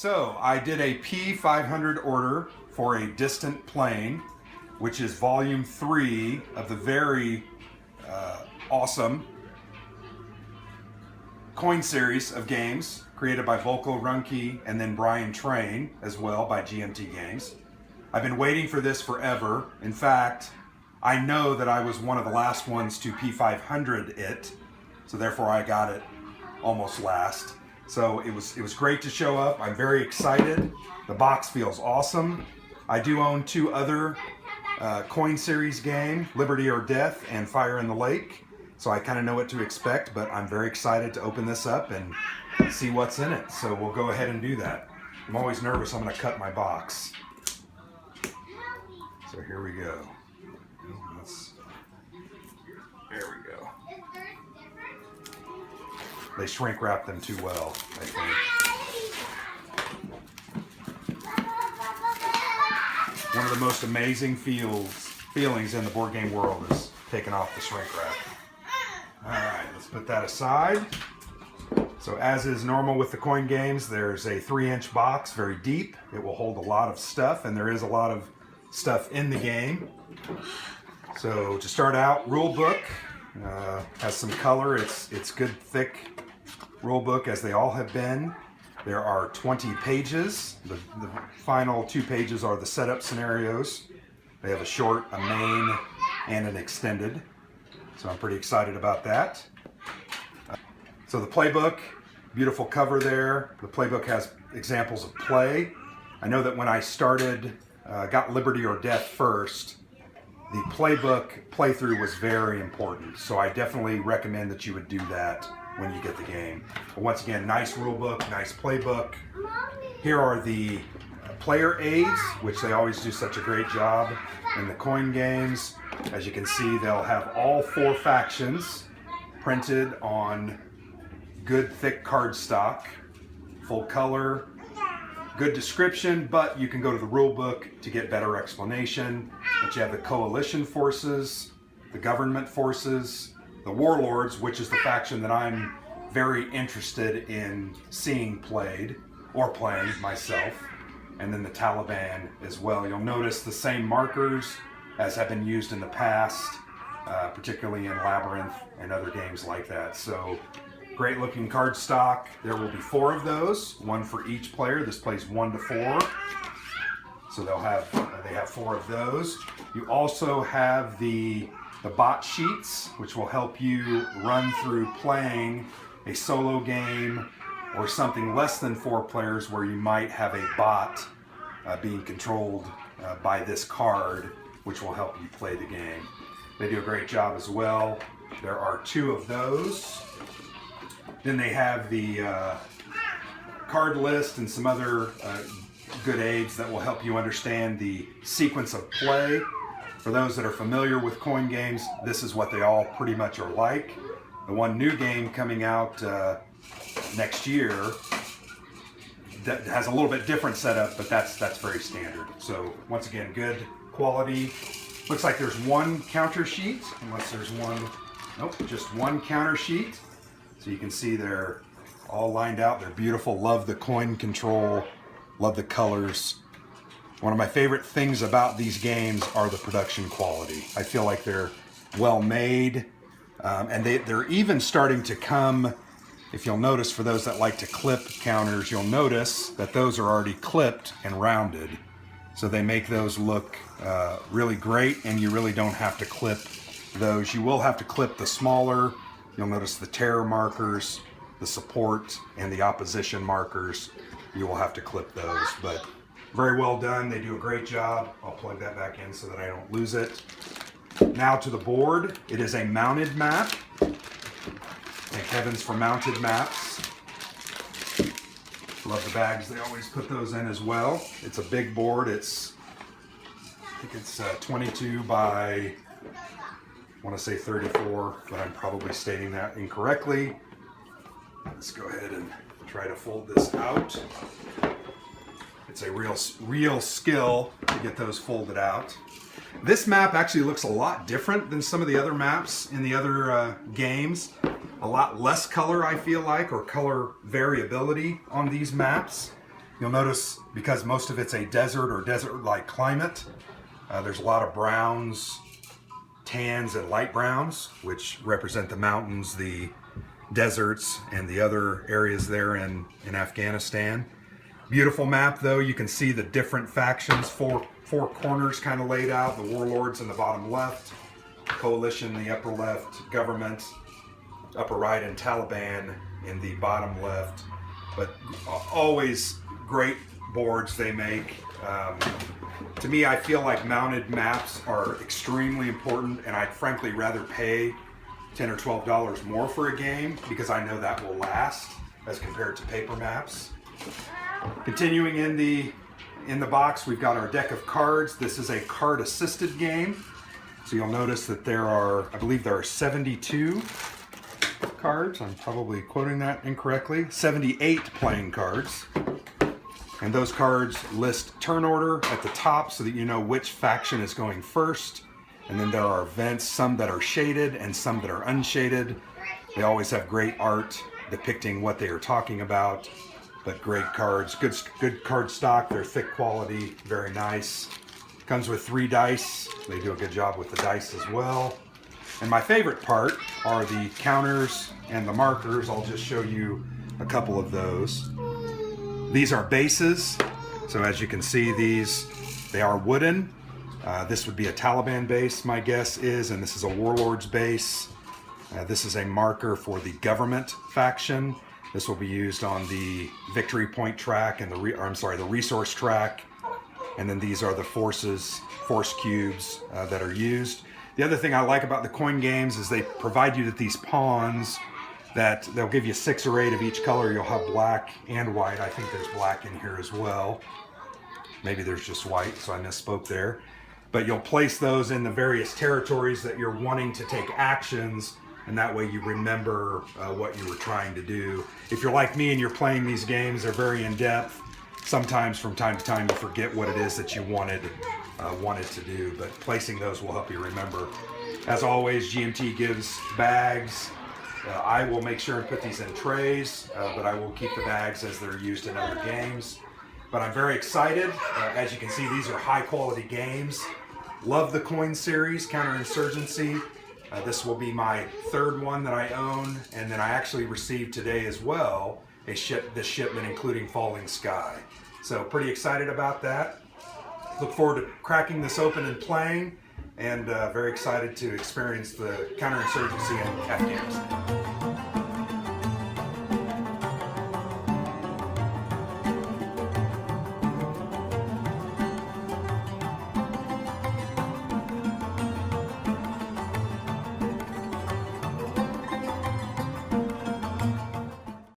So I did a P500 order for a distant plane, which is volume 3 of the very awesome coin series of games created by Volko Ruhnke and then Brian Train as well by GMT Games. I've been waiting for this forever. In fact, I know that I was one of the last ones to P500 it, so therefore I got it almost last. So it was great to show up. I'm very excited. The box feels awesome. I do own 2 other coin series games, Liberty or Death and Fire in the Lake. So I kind of know what to expect, but I'm very excited to open this up and see what's in it. So we'll go ahead and do that. I'm always nervous I'm going to cut my box. So here we go. There we go. They shrink wrap them too well, I think. One of the most amazing feelings in the board game world is taking off the shrink wrap. Alright, let's put that aside. So as is normal with the coin games, there's a 3-inch box, very deep. It will hold a lot of stuff, and there is a lot of stuff in the game. So to start out, Rulebook has some color. It's good, thick Rulebook, as they all have been. There are 20 pages. The final 2 pages are the setup scenarios. They have a short, a main, and an extended. So I'm pretty excited about that. So the playbook, beautiful cover there. The playbook has examples of play. I know that when I started, got Liberty or Death first, the playbook playthrough was very important. So I definitely recommend that you would do that when you get the game. But once again, nice rule book, nice playbook. Here are the player aids, which they always do such a great job in the coin games. As you can see, they'll have all 4 factions printed on good thick cardstock, full color, good description, but you can go to the rule book to get better explanation. But you have the coalition forces, the government forces, the warlords, which is the faction that I'm very interested in seeing played or playing myself, and then the Taliban as well. You'll notice the same markers as have been used in the past, particularly in Labyrinth and other games like that. So great looking cardstock. There will be 4 of those, 1 for each player. This plays 1 to 4. So they have 4 of those. You also have the bot sheets, which will help you run through playing a solo game or something less than 4 players where you might have a bot being controlled by this card, which will help you play the game. They do a great job as well. There are 2 of those. Then they have the card list and some other good aids that will help you understand the sequence of play. For those that are familiar with coin games, this is what they all pretty much are like. The one new game coming out next year that has a little bit different setup, but that's very standard. So once again, good quality. Looks like there's 1 counter sheet, unless there's one. Nope, just 1 counter sheet. So you can see they're all lined out. They're beautiful. Love the coin control. Love the colors. One of my favorite things about these games are the production quality. I feel like they're well made, and they're even starting to come. If you'll notice, for those that like to clip counters, you'll notice that those are already clipped and rounded. So they make those look really great, and you really don't have to clip those. You will have to clip the smaller. You'll notice the terror markers, the support, and the opposition markers. You will have to clip those, but very well done. They do a great job. I'll plug that back in so that I don't lose it. Now to the board. It is a mounted map. Thank heavens for mounted maps. Love the bags. They always put those in as well. It's a big board. I think it's 22 by, I want to say 34, but I'm probably stating that incorrectly. Let's go ahead and try to fold this out. It's a real skill to get those folded out. This map actually looks a lot different than some of the other maps in the other games. A lot less color, I feel like, or color variability on these maps. You'll notice, because most of it's a desert or desert-like climate, there's a lot of browns, tans, and light browns, which represent the mountains, the deserts, and the other areas there in Afghanistan. Beautiful map, though. You can see the different factions, four corners kind of laid out, the warlords in the bottom left, coalition in the upper left, government upper right, and Taliban in the bottom left. But always great boards they make. To me, I feel like mounted maps are extremely important, and I'd frankly rather pay $10 or $12 more for a game because I know that will last as compared to paper maps. Continuing in the box, we've got our deck of cards. This is a card-assisted game. So you'll notice that I believe there are 72 cards. I'm probably quoting that incorrectly. 78 playing cards. And those cards list turn order at the top so that you know which faction is going first. And then there are events, some that are shaded and some that are unshaded. They always have great art depicting what they are talking about. But great cards, good card stock. They're thick quality, very nice. Comes with 3 dice. They do a good job with the dice as well. And my favorite part are the counters and the markers. I'll just show you a couple of those. These are bases. So as you can see, they are wooden. This would be a Taliban base, my guess is, and this is a warlord's base. This is a marker for the government faction. This will be used on the victory point track and the resource track. And then these are the force cubes that are used. The other thing I like about the coin games is they provide you with these pawns that they'll give you 6 or 8 of each color. You'll have black and white. I think there's black in here as well. Maybe there's just white, so I misspoke there. But you'll place those in the various territories that you're wanting to take actions, and that way you remember what you were trying to do. If you're like me and you're playing these games, they're very in-depth. Sometimes from time to time you forget what it is that you wanted to do, but placing those will help you remember. As always, GMT gives bags. I will make sure and put these in trays, but I will keep the bags as they're used in other games. But I'm very excited. As you can see, these are high quality games. Love the coin series, Counterinsurgency. This will be my 3rd one that I own, and then I actually received today as well this shipment including Falling Sky. So pretty excited about that. Look forward to cracking this open and playing, and very excited to experience the counterinsurgency in Afghanistan.